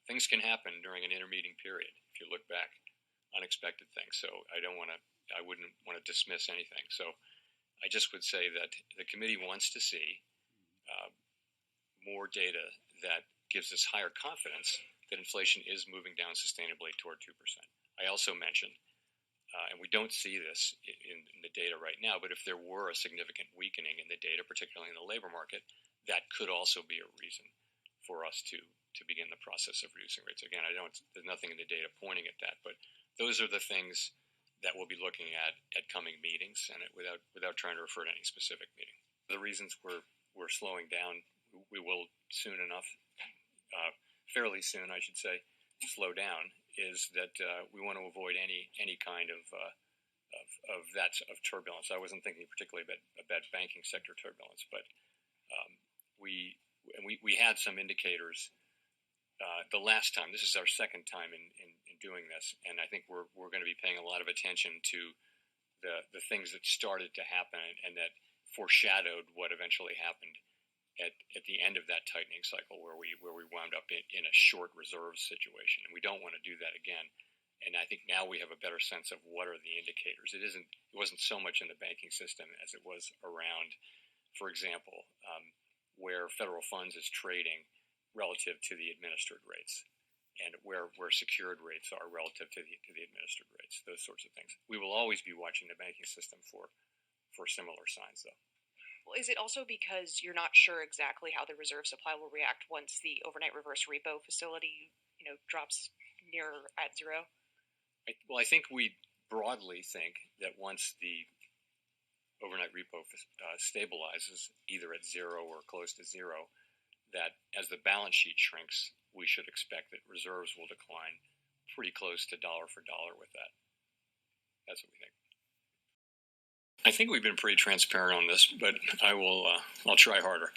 things can happen during an intermeeting period if you look back, unexpected things. So I wouldn't want to dismiss anything. So I just would say that the committee wants to see more data that gives us higher confidence that inflation is moving down sustainably toward 2%. I also mentioned, and we don't see this in the data right now, but if there were a significant weakening in the data, particularly in the labor market, that could also be a reason for us to begin the process of reducing rates. Again, there's nothing in the data pointing at that, but those are the things that we'll be looking at coming meetings, and without trying to refer to any specific meeting. The reasons we're slowing down, we will soon enough, fairly soon, I should say, slow down, is that we want to avoid any kind of turbulence. I wasn't thinking particularly about banking sector turbulence, but we had some indicators the last time. This is our second time in doing this, and I think we're going to be paying a lot of attention to the things that started to happen and that foreshadowed what eventually happened at the end of that tightening cycle, where we wound up in a short reserve situation, and we don't want to do that again. And I think now we have a better sense of what are the indicators. It wasn't so much in the banking system as it was around, for example, where federal funds is trading relative to the administered rates, and where secured rates are relative to the administered rates. Those sorts of things. We will always be watching the banking system for similar signs, though. Well, is it also because you're not sure exactly how the reserve supply will react once the overnight reverse repo facility, drops near at zero? I think we broadly think that once the overnight repo stabilizes either at zero or close to zero, that as the balance sheet shrinks, we should expect that reserves will decline pretty close to dollar for dollar with that. That's what we think. I think we've been pretty transparent on this, but I'll try harder.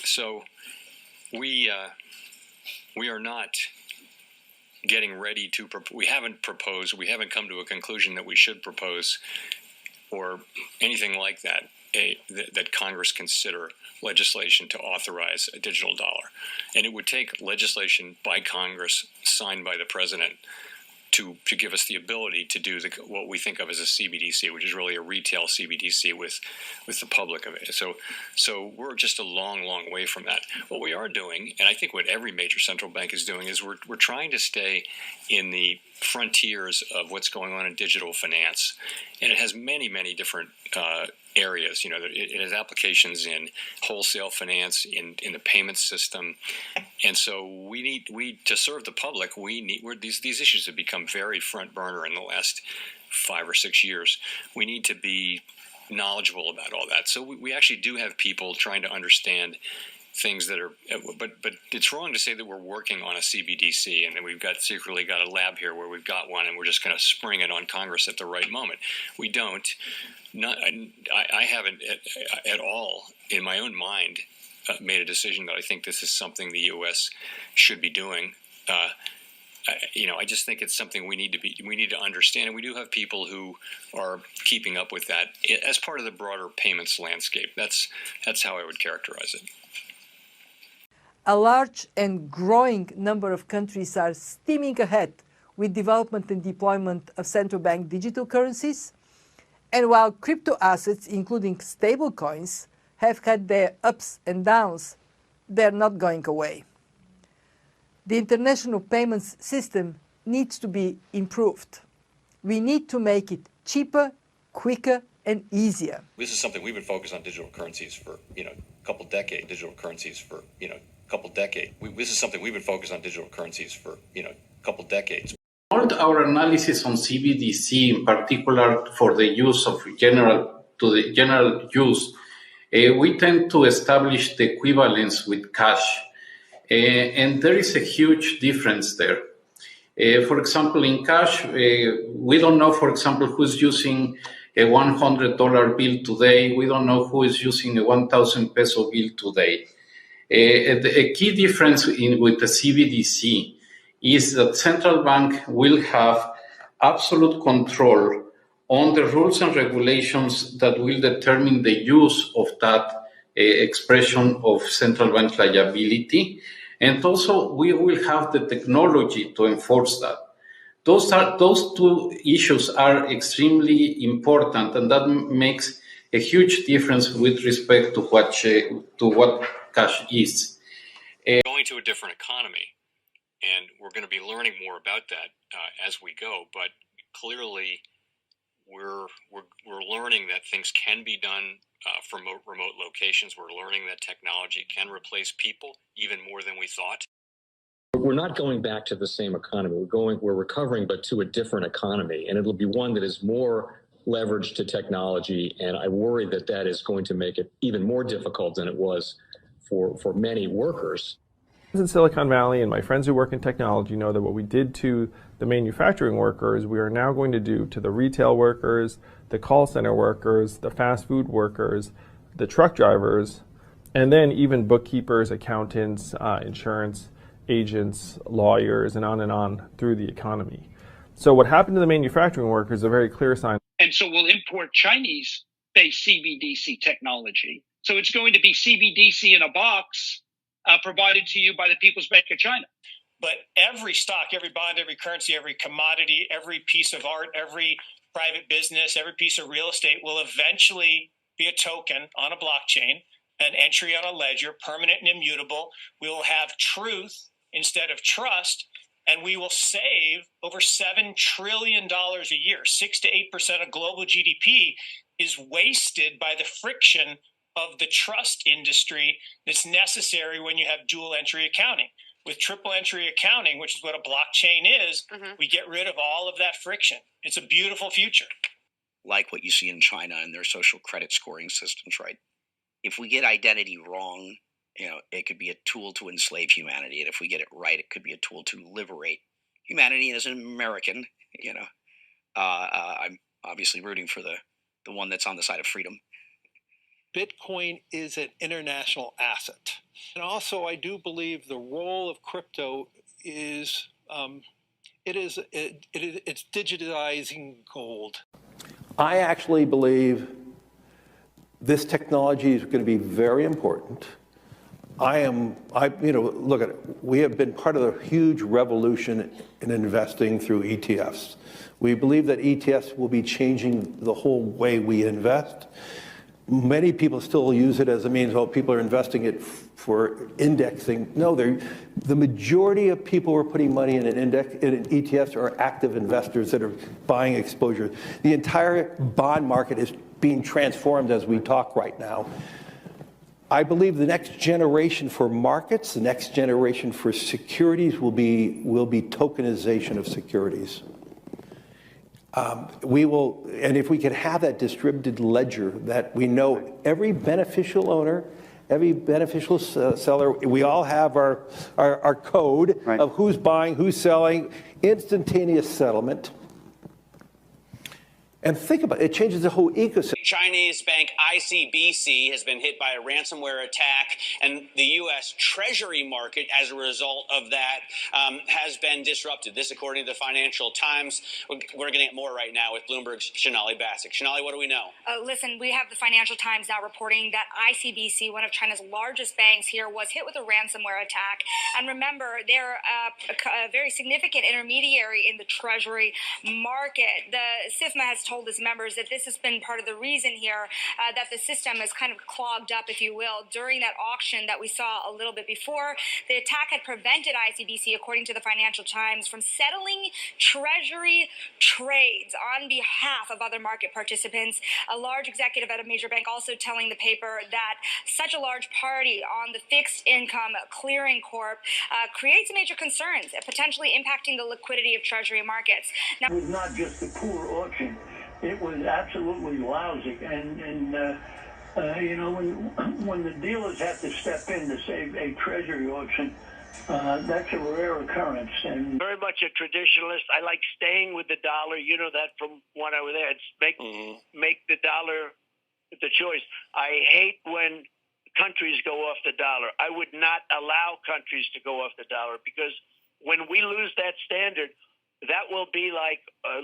So we are not getting ready to we haven't proposed, we haven't come to a conclusion that we should propose or anything like that, that Congress consider legislation to authorize a digital dollar. And it would take legislation by Congress signed by the president to give us the ability to do what we think of as a CBDC, which is really a retail CBDC with the public of it. So we're just a long, long way from that. What we are doing, and I think what every major central bank is doing, is we're trying to stay in the frontiers of what's going on in digital finance. And it has many, many different areas. It has applications in wholesale finance, in the payment system, and so we to serve the public. These issues have become very front burner in the last 5 or 6 years. We need to be knowledgeable about all that. So we actually do have people trying to understand things that are, but it's wrong to say that we're working on a CBDC and then we've secretly got a lab here where we've got one and we're just going to spring it on Congress at the right moment. We don't. I haven't at all in my own mind made a decision that I think this is something the U.S. should be doing. I just think it's something we need to understand, and we do have people who are keeping up with that as part of the broader payments landscape. That's how I would characterize it. A large and growing number of countries are steaming ahead with development and deployment of central bank digital currencies. And while crypto assets, including stablecoins, have had their ups and downs, they're not going away. The international payments system needs to be improved. We need to make it cheaper, quicker, and easier. This is something we've been focused on digital currencies for a couple decades. This is something we've been focused on digital currencies for a couple decades. All our analysis on CBDC, in particular for the use of general use, we tend to establish the equivalence with cash. And there is a huge difference there. For example, in cash, we don't know, for example, who's using a $100 bill today. We don't know who is using a 1,000 peso bill today. A key difference with the CBDC is that central bank will have absolute control on the rules and regulations that will determine the use of that expression of central bank liability. And also, we will have the technology to enforce that. Those two issues are extremely important, and that makes a huge difference with respect to what cash is. Going to a different economy, and we're going to be learning more about that as we go. But clearly, we're learning that things can be done from remote locations. We're learning that technology can replace people even more than we thought. We're not going back to the same economy. We're recovering, but to a different economy, and it'll be one that is more leveraged to technology. And I worry that that is going to make it even more difficult than it was for many workers. In Silicon Valley, and my friends who work in technology know that what we did to the manufacturing workers, we are now going to do to the retail workers, the call center workers, the fast food workers, the truck drivers, and then even bookkeepers, accountants, insurance agents, lawyers, and on through the economy. So what happened to the manufacturing workers is a very clear sign. And so we'll import Chinese-based CBDC technology. So it's going to be CBDC in a box provided to you by the People's Bank of China. But every stock, every bond, every currency, every commodity, every piece of art, every private business, every piece of real estate will eventually be a token on a blockchain, an entry on a ledger, permanent and immutable. We will have truth instead of trust, and we will save over $7 trillion a year. 6 to 8% of global GDP is wasted by the friction of the trust industry that's necessary when you have dual entry accounting. With triple entry accounting, which is what a blockchain is, we get rid of all of that friction. It's a beautiful future. Like what you see in China and their social credit scoring systems, right? If we get identity wrong, it could be a tool to enslave humanity. And if we get it right, it could be a tool to liberate humanity. And as an American, I'm obviously rooting for the one that's on the side of freedom. Bitcoin is an international asset. And also, I do believe the role of crypto is, it's digitizing gold. I actually believe this technology is going to be very important. Look at it. We have been part of a huge revolution in investing through ETFs. We believe that ETFs will be changing the whole way we invest. Many people still use it as a means, people are investing it for indexing. No, the majority of people who are putting money in in ETFs are active investors that are buying exposure. The entire bond market is being transformed as we talk right now. I believe the next generation for markets, the next generation for securities will be tokenization of securities. And if we could have that distributed ledger that we know every beneficial owner, every beneficial seller, we all have our code of who's buying, who's selling, instantaneous settlement. And think about it, it changes the whole ecosystem. Chinese bank ICBC has been hit by a ransomware attack, and the U.S. Treasury market, as a result of that, has been disrupted. This, according to the Financial Times. We're getting it more right now with Bloomberg's Sonali Basak. Sonali, what do we know? Listen, we have the Financial Times now reporting that ICBC, one of China's largest banks here, was hit with a ransomware attack. And remember, they're a very significant intermediary in the Treasury market. The SIFMA has told its members that this has been part of the reason here that the system is kind of clogged up, if you will, during that auction that we saw a little bit before. The attack had prevented ICBC, according to the Financial Times, from settling Treasury trades on behalf of other market participants. A large executive at a major bank also telling the paper that such a large party on the fixed income clearing corp creates major concerns, potentially impacting the liquidity of Treasury markets. Now, it was not just a poor auction. It was absolutely lousy, and when the dealers have to step in to save a treasury auction, that's a rare occurrence. And very much a traditionalist. I like staying with the dollar. You know that from when I was there. It's make the dollar the choice. I hate when countries go off the dollar. I would not allow countries to go off the dollar, because when we lose that standard, that will be like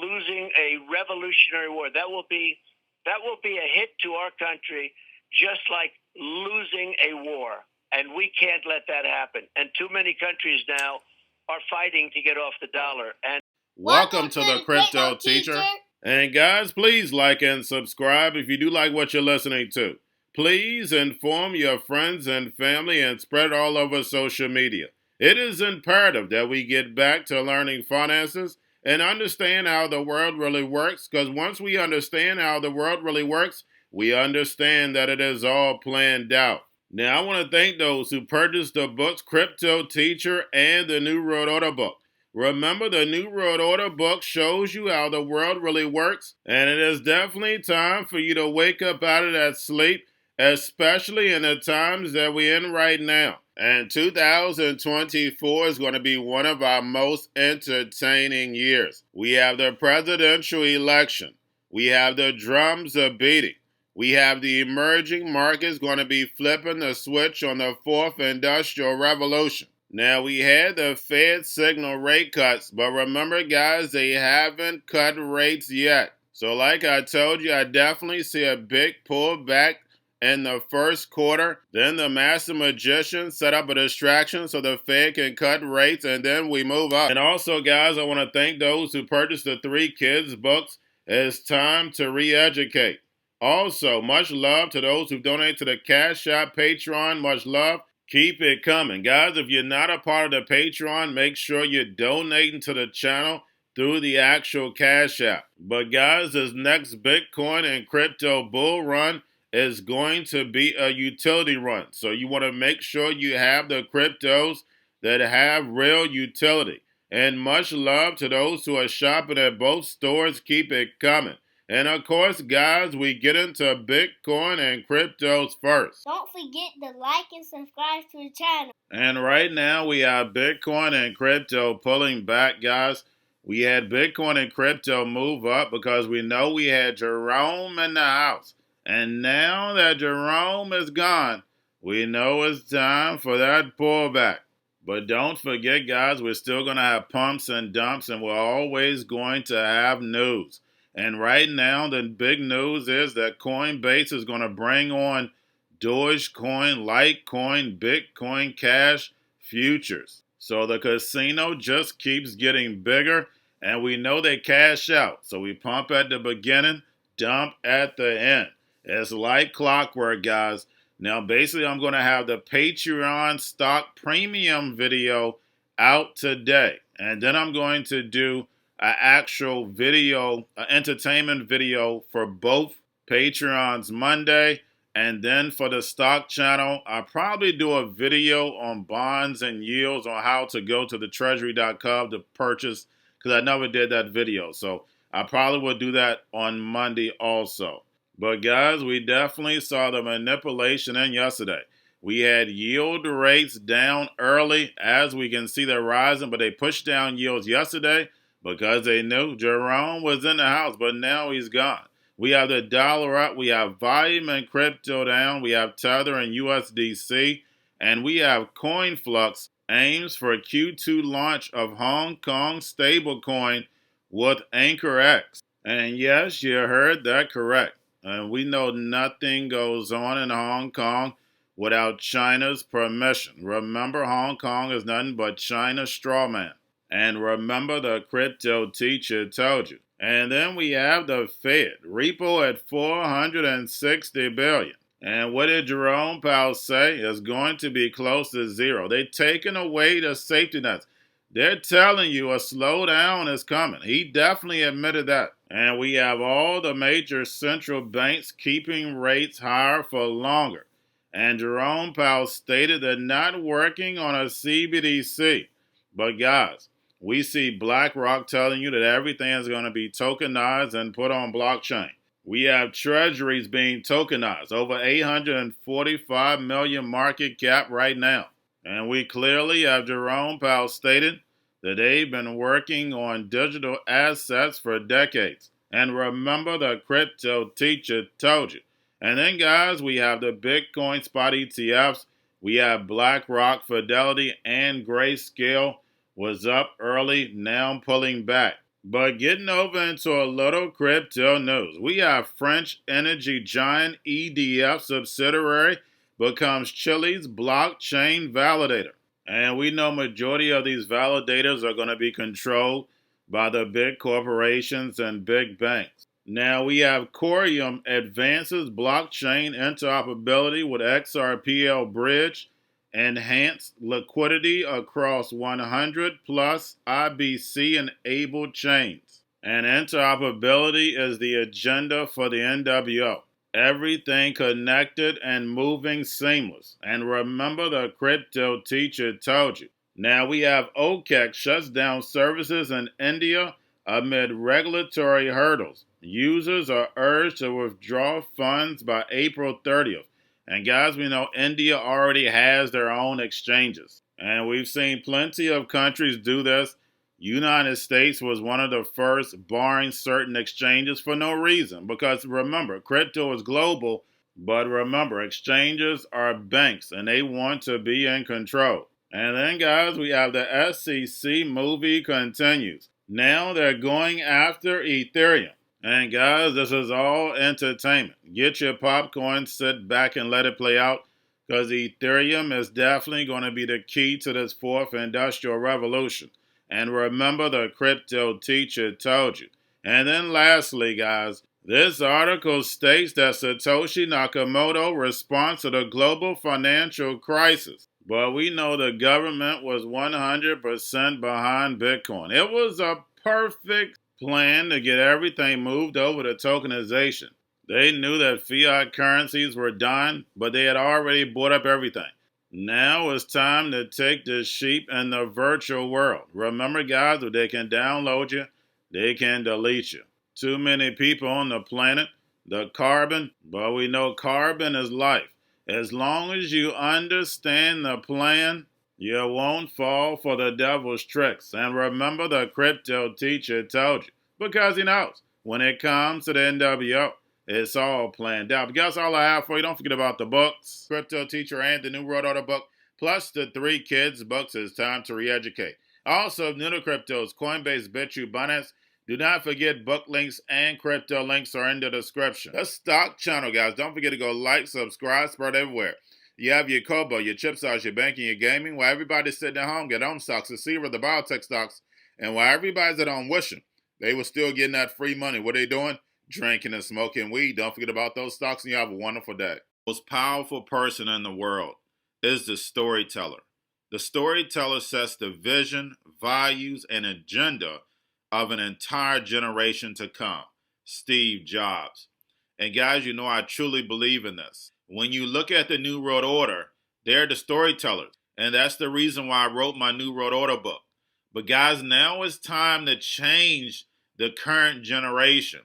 losing a revolutionary war. That will be a hit to our country, just like losing a war. And we can't let that happen. And too many countries now are fighting to get off the dollar. And welcome to the Crypto Teacher. And guys, please like and subscribe if you do like what you're listening to. Please inform your friends and family and spread it all over social media. It is imperative that we get back to learning finances and understand how the world really works, because once we understand how the world really works, we understand that it is all planned out. Now, I want to thank those who purchased the books Cryptoteacher and the New World Order book. Remember, the New World Order book shows you how the world really works, and it is definitely time for you to wake up out of that sleep, especially in the times that we're in right now. And 2024 is going to be one of our most entertaining years. We have the presidential election. We have the drums are beating. We have the emerging markets going to be flipping the switch on the fourth industrial revolution. Now, we had the Fed signal rate cuts, but remember, guys, they haven't cut rates yet. So like I told you, I definitely see a big pullback in the first quarter. Then the master magician set up a distraction so the Fed can cut rates, and then we move up. And also, guys, I want to thank those who purchased the 3 Kids books. It's time to re-educate. Also, much love to those who donate to the Cash App, Patreon. Much love. Keep it coming. Guys, if you're not a part of the Patreon, make sure you're donating to the channel through the actual Cash App. But guys, this next Bitcoin and crypto bull run is going to be a utility run. So you want to make sure you have the cryptos that have real utility. And much love to those who are shopping at both stores. Keep it coming. And of course, guys, we get into Bitcoin and cryptos first. Don't forget to like and subscribe to the channel. And right now, we have Bitcoin and crypto pulling back, guys. We had Bitcoin and crypto move up because we know we had Jerome in the house. And now that Jerome is gone, we know it's time for that pullback. But don't forget, guys, we're still going to have pumps and dumps, and we're always going to have news. And right now, the big news is that Coinbase is going to bring on Dogecoin, Litecoin, Bitcoin Cash futures. So the casino just keeps getting bigger, and we know they cash out. So we pump at the beginning, dump at the end. It's like clockwork, guys. Now, basically, I'm going to have the Patreon stock premium video out today. And then I'm going to do an actual video, an entertainment video for both Patreons Monday. And then for the stock channel, I'll probably do a video on bonds and yields on how to go to the treasury.gov to purchase, because I never did that video. So I probably will do that on Monday also. But guys, we definitely saw the manipulation in yesterday. We had yield rates down early, as we can see they're rising, but they pushed down yields yesterday because they knew Jerome was in the house, but now he's gone. We have the dollar up, we have volume and crypto down, we have Tether and USDC, and we have CoinFlux aims for a Q2 launch of Hong Kong stablecoin with AnchorX. And yes, you heard that correct. And we know nothing goes on in Hong Kong without China's permission. Remember, Hong Kong is nothing but China's straw man. And remember, the crypto teacher told you. And then we have the Fed. Repo at $460 billion. And what did Jerome Powell say? It's going to be close to zero. They're taking away the safety nets. They're telling you a slowdown is coming. He definitely admitted that. And we have all the major central banks keeping rates higher for longer. And Jerome Powell stated they're not working on a CBDC. But guys, we see BlackRock telling you that everything is going to be tokenized and put on blockchain. We have treasuries being tokenized, over 845 million market cap right now. And we clearly have Jerome Powell stated that they've been working on digital assets for decades. And remember, the crypto teacher told you. And then, guys, we have the Bitcoin spot ETFs. We have BlackRock, Fidelity, and Grayscale was up early, now pulling back. But getting over into a little crypto news, we have French energy giant EDF subsidiary becomes Chile's blockchain validator. And we know majority of these validators are going to be controlled by the big corporations and big banks. Now we have Coreum advances blockchain interoperability with XRPL bridge, enhanced liquidity across 100 plus IBC enabled chains. And interoperability is the agenda for the NWO. Everything connected and moving seamless. And remember, the crypto teacher told you. Now we have OPEC shuts down services in India amid regulatory hurdles. Users are urged to withdraw funds by April 30th. And guys, we know India already has their own exchanges. And we've seen plenty of countries do this. United States was one of the first barring certain exchanges for no reason. Because remember, crypto is global. But remember, exchanges are banks and they want to be in control. And then guys, we have the SEC movie continues. Now they're going after Ethereum. And guys, this is all entertainment. Get your popcorn, sit back and let it play out. Because Ethereum is definitely going to be the key to this fourth industrial revolution. And remember, the crypto teacher told you. And then lastly, guys, this article states that Satoshi Nakamoto responds to the global financial crisis. But we know the government was 100% behind Bitcoin. It was a perfect plan to get everything moved over to tokenization. They knew that fiat currencies were done, but they had already bought up everything. Now it's time to take the sheep in the virtual world. Remember, guys, if they can download you, they can delete you. Too many people on the planet, the carbon, but we know carbon is life. As long as you understand the plan, you won't fall for the devil's tricks. And remember, the crypto teacher told you, because he knows when it comes to the NWO, it's all planned out. But that's all I have for you. Don't forget about the books, Crypto Teacher and the New World Order book, plus the 3 kids books. It's time to re-educate. Also, new to cryptos, Coinbase, Bitrue, Binance. Do not forget book links and crypto links are in the description. The stock channel, guys. Don't forget to go like, subscribe, spread everywhere. You have your Kobo, your chip stocks, your banking, your gaming. While everybody's sitting at home, get home stocks, the Xrpl, the biotech stocks. And while everybody's at home wishing they were still getting that free money, what are they doing? Drinking and smoking weed. Don't forget about those stocks, and you have a wonderful day. The most powerful person in the world is the storyteller. The storyteller sets the vision, values, and agenda of an entire generation to come. Steve Jobs. And guys, you know I truly believe in this. When you look at the New World Order, they're the storytellers. And that's the reason why I wrote my New World Order book. But guys, now it's time to change the current generation.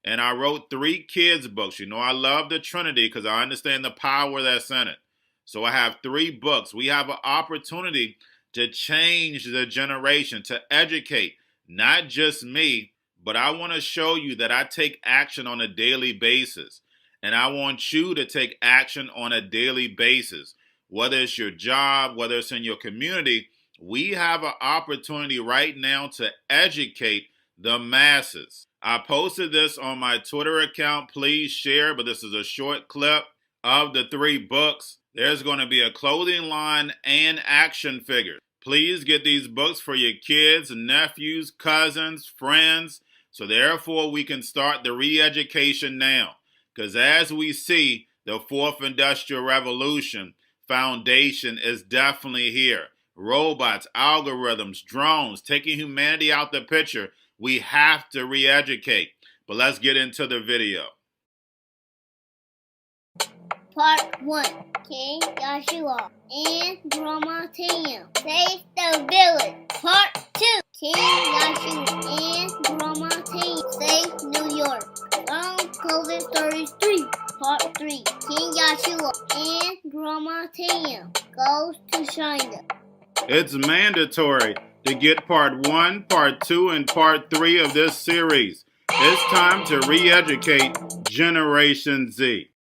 And I wrote 3 kids books. You know I love the Trinity because I understand the power that's in it. So I have 3 books. We have an opportunity to change the generation, to educate. Not just me, but I want to show you that I take action on a daily basis. And I want you to take action on a daily basis. Whether it's your job, whether it's in your community, we have an opportunity right now to educate the masses. I posted this on my Twitter account. Please share, but this is a short clip of the 3 books. There's going to be a clothing line and action figures. Please get these books for your kids, nephews, cousins, friends, so therefore we can start the re-education now. Because as we see, the 4th Industrial Revolution foundation is definitely here. Robots, algorithms, drones, taking humanity out the picture. We have to re-educate. But let's get into the video. Part 1. King Joshua and Grandma Tam save the village. Part 2. King Joshua and Grandma Tam save New York from COVID-33. Part 3. King Joshua and Grandma Tam goes to China. It's mandatory to get part 1, part 2, and part 3 of this series. It's time to re-educate Generation Z.